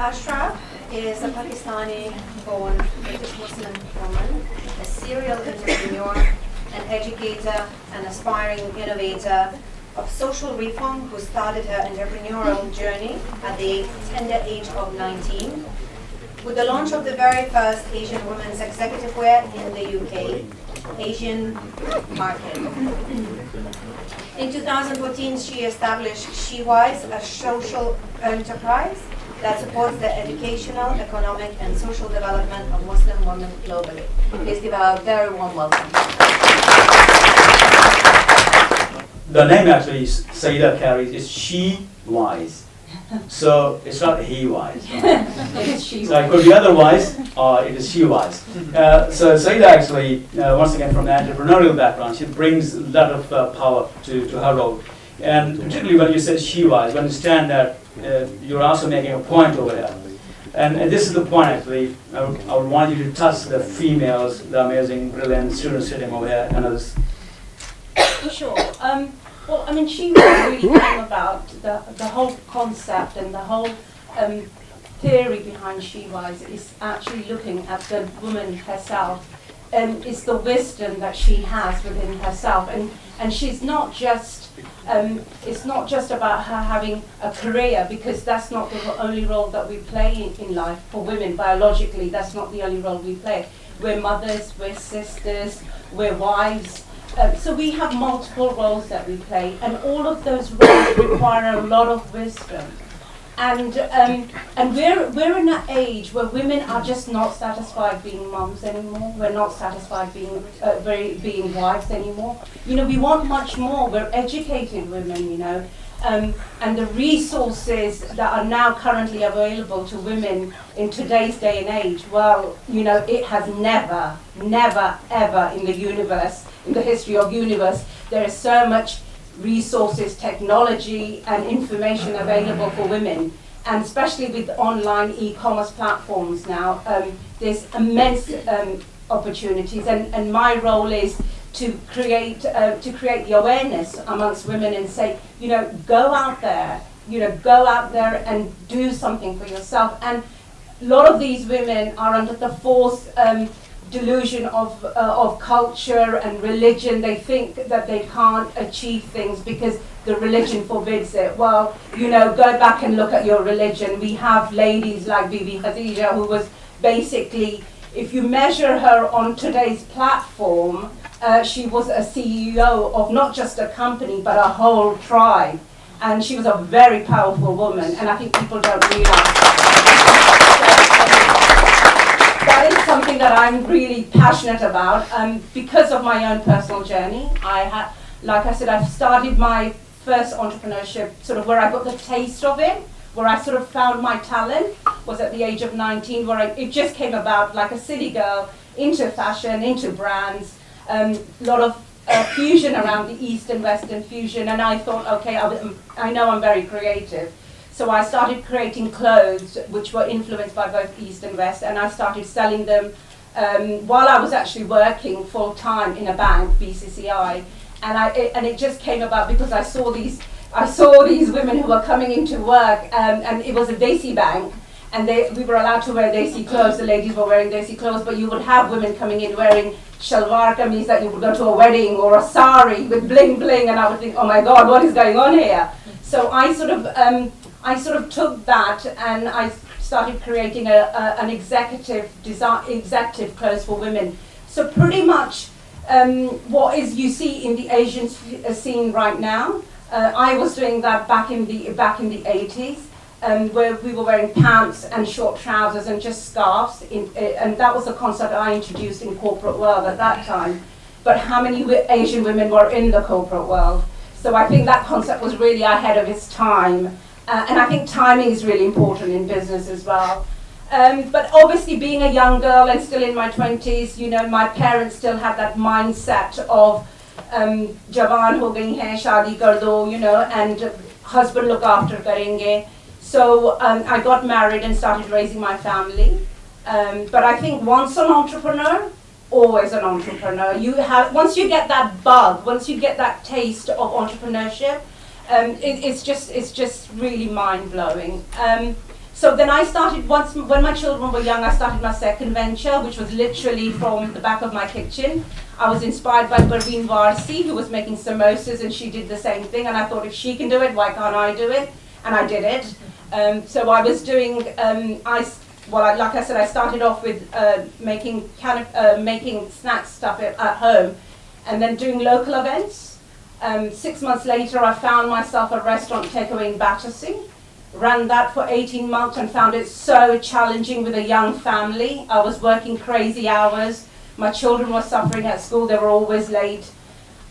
Ashraf is a Pakistani-born British Muslim woman, a serial entrepreneur, an educator, an aspiring innovator of social reform who started her entrepreneurial journey at the tender age of 19 with the launch of the very first Asian women's executive wear in the UK, Asian market. In 2014, she established SheWise, a social enterprise that supports the educational, economic, and social development of Muslim women globally. Please give a very warm welcome. The name actually Sayeeda carries is SheWise. So it's not he-wise. Right? It is SheWise. So it could be otherwise, or it is SheWise. So Sayeeda actually, once again from an entrepreneurial background, she brings a lot of power to her role. And particularly when you say SheWise, we understand that you're also making a point over here. And this is the point actually. I would want you to touch the females, the amazing, brilliant students sitting over here and others. Sure. Well, I mean, SheWise really came about, the whole concept and the whole theory behind SheWise is actually looking at the woman herself, and it's the wisdom that she has within herself. And she's not just, it's not just about her having a career, because that's not the only role that we play in life for women. Biologically, that's not the only role we play. We're mothers, we're sisters, we're wives. So we have multiple roles that we play, and all of those roles require a lot of wisdom. And we're in an age where women are just not satisfied being mums anymore. We're not satisfied being wives anymore. You know, we want much more. We're educated women, you know. And the resources that are now currently available to women in today's day and age, well, you know, it has never, ever in the universe, in the history of universe, there is so much resources, technology, and information available for women. And especially with online e-commerce platforms now, there's immense opportunities. And my role is to create the awareness amongst women and say, you know, go out there and do something for yourself. And a lot of these women are under the false delusion of culture and religion. They think that they can't achieve things because the religion forbids it. Well, you know, go back and look at your religion. We have ladies like Bibi Khadija, who was basically, if you measure her on today's platform, she was a CEO of not just a company, but a whole tribe. And she was a very powerful woman, and I think people don't realize that is something that I'm really passionate about. Because of my own personal journey, like I said, I've started my first entrepreneurship sort of where I got the taste of it, where I sort of found my talent, was at the age of 19, where it just came about like a city girl, into fashion, into brands, a lot of fusion around the East and Western fusion, and I thought, okay, I know I'm very creative. So I started creating clothes which were influenced by both East and West, and I started selling them while I was actually working full-time in a bank, BCCI, and it just came about because I saw these women who were coming into work, and it was a Desi bank, and we were allowed to wear desi clothes, the ladies were wearing desi clothes, but you would have women coming in wearing shalwar kameez that you would go to a wedding, or a sari with bling bling, and I would think, oh my God, what is going on here? So I sort of took that, and I started creating an executive clothes for women. So pretty much what you see in the Asian scene right now, I was doing that back in the 80s. Where we were wearing pants and short trousers and just scarves, and that was the concept I introduced in corporate world at that time. But how many Asian women were in the corporate world? So I think that concept was really ahead of its time, and I think timing is really important in business as well. But obviously, being a young girl and still in my 20s, you know, my parents still had that mindset of jawan ho gayi hai, shadi kar do, you know, and husband look after karenge. So I got married and started raising my family. But I think once an entrepreneur, always an entrepreneur. Once you get that bug, once you get that taste of entrepreneurship, it's just really mind blowing. So then I started, when my children were young, I started my second venture, which was literally from the back of my kitchen. I was inspired by Parveen Varsi, who was making samosas, and she did the same thing. And I thought, if she can do it, why can't I do it? And I did it. So I was doing, like I said, I started off with making snack stuff at home, and then doing local events. 6 months later, I found myself a restaurant takeaway in Battersea. Ran that for 18 months and found it so challenging with a young family. I was working crazy hours. My children were suffering at school. They were always late.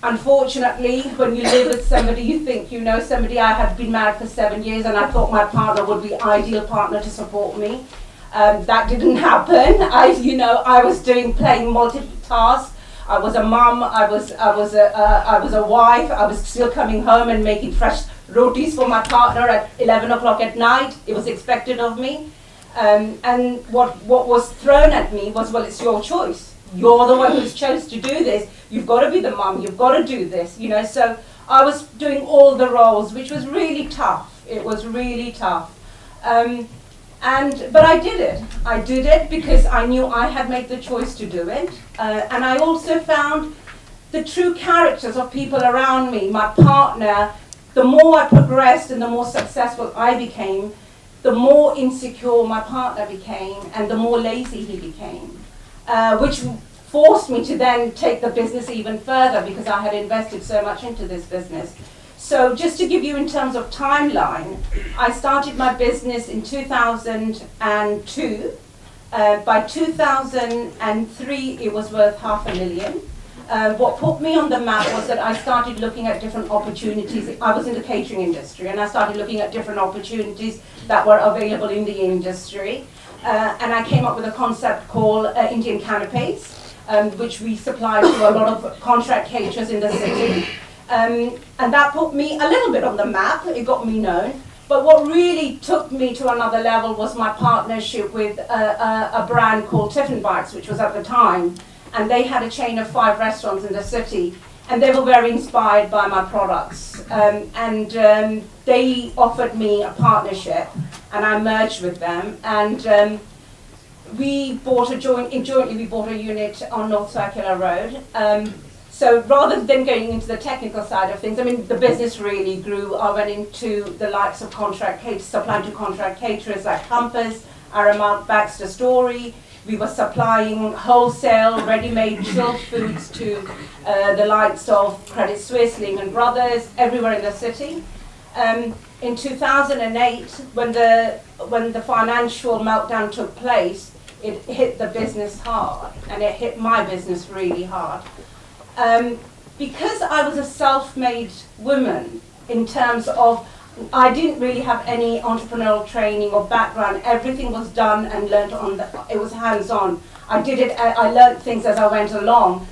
Unfortunately, when you live with somebody, you think you know somebody. I had been married for 7 years, and I thought my partner would be ideal partner to support me. That didn't happen. I was playing multitask. I was a mum. I was a wife. I was still coming home and making fresh rotis for my partner at 11 o'clock at night. It was expected of me. And what was thrown at me was, well, it's your choice. You're the one who's chose to do this. You've got to be the mum. You've got to do this. You know. So I was doing all the roles, which was really tough. It was really tough. But I did it. I did it because I knew I had made the choice to do it. And I also found the true characters of people around me. My partner, the more I progressed and the more successful I became, the more insecure my partner became and the more lazy he became. Which forced me to then take the business even further because I had invested so much into this business. So just to give you in terms of timeline, I started my business in 2002. By 2003, it was worth $500,000. What put me on the map was that I started looking at different opportunities. I was in the catering industry, and I started looking at different opportunities that were available in the industry. And I came up with a concept called Indian Canapes, which we supply to a lot of contract caterers in the city. And that put me a little bit on the map. It got me known. But what really took me to another level was my partnership with a brand called TVapex, which was at the time. And they had a chain of 5 restaurants in the city. And they were very inspired by my products. They offered me a partnership, and I merged with them. And we bought jointly we bought a unit on North Circular Road. So rather than going into the technical side of things, I mean, the business really grew. I went into the likes of supplying to contract caterers like Compass, Aramark, Baxter Story. We were supplying wholesale, ready-made chilled foods to the likes of Credit Suisse, Lehman Brothers, everywhere in the city. In 2008, when the financial meltdown took place, it hit the business hard, and it hit my business really hard. Because I was a self-made woman in terms of I didn't really have any entrepreneurial training or background. Everything was done and learned it was hands-on. I did it, I learned things as I went along.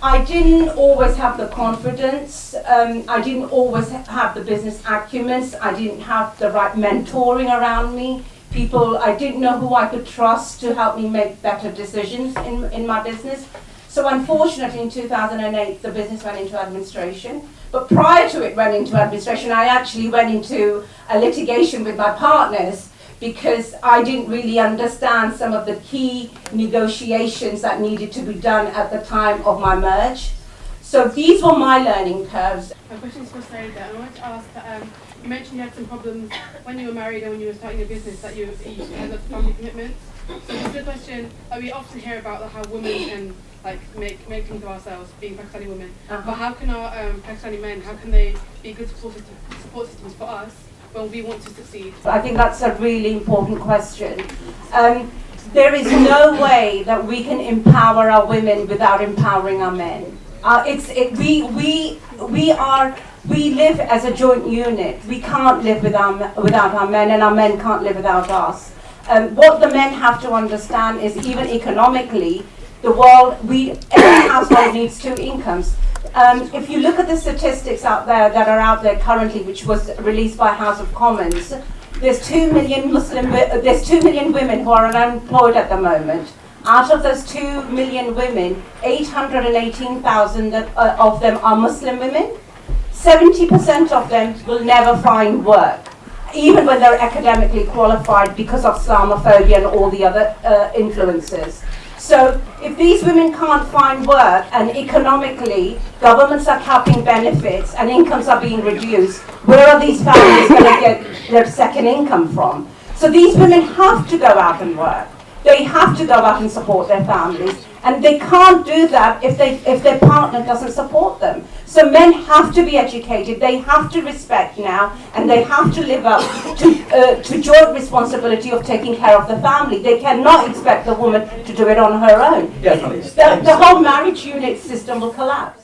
I didn't always have the confidence. I didn't always have the business acumen. I didn't have the right mentoring around me. I didn't know who I could trust to help me make better decisions in my business. So unfortunately, in 2008, the business went into administration. But prior to it went into administration, I actually went into a litigation with my partners because I didn't really understand some of the key negotiations that needed to be done at the time of my merge. So these were my learning curves. My question is for Sayeeda. I wanted to ask that you mentioned you had some problems when you were married and when you were starting a business that you had lots of family commitments. So this is a question that we often hear about, how women can make things of ourselves, being Pakistani women. But how can our Pakistani men, how can they be good support systems for us when we want to succeed? I think that's a really important question. There is no way that we can empower our women without empowering our men. We live as a joint unit. We can't live without our men, and our men can't live without us. What the men have to understand is, even economically, every household needs 2 incomes. If you look at the statistics that are out there currently, which was released by House of Commons, there's 2 million women who are unemployed at the moment. Out of those 2 million women, 818,000 of them are Muslim women. 70% of them will never find work, even when they're academically qualified, because of Islamophobia and all the other influences. So if these women can't find work, and economically governments are capping benefits and incomes are being reduced, where are these families going to get their second income from? So these women have to go out and work. They have to go out and support their families, and they can't do that if their partner doesn't support them. So men have to be educated, they have to respect now, and they have to live up to joint responsibility of taking care of the family. They cannot expect the woman to do it on her own. Definitely. The whole marriage unit system will collapse.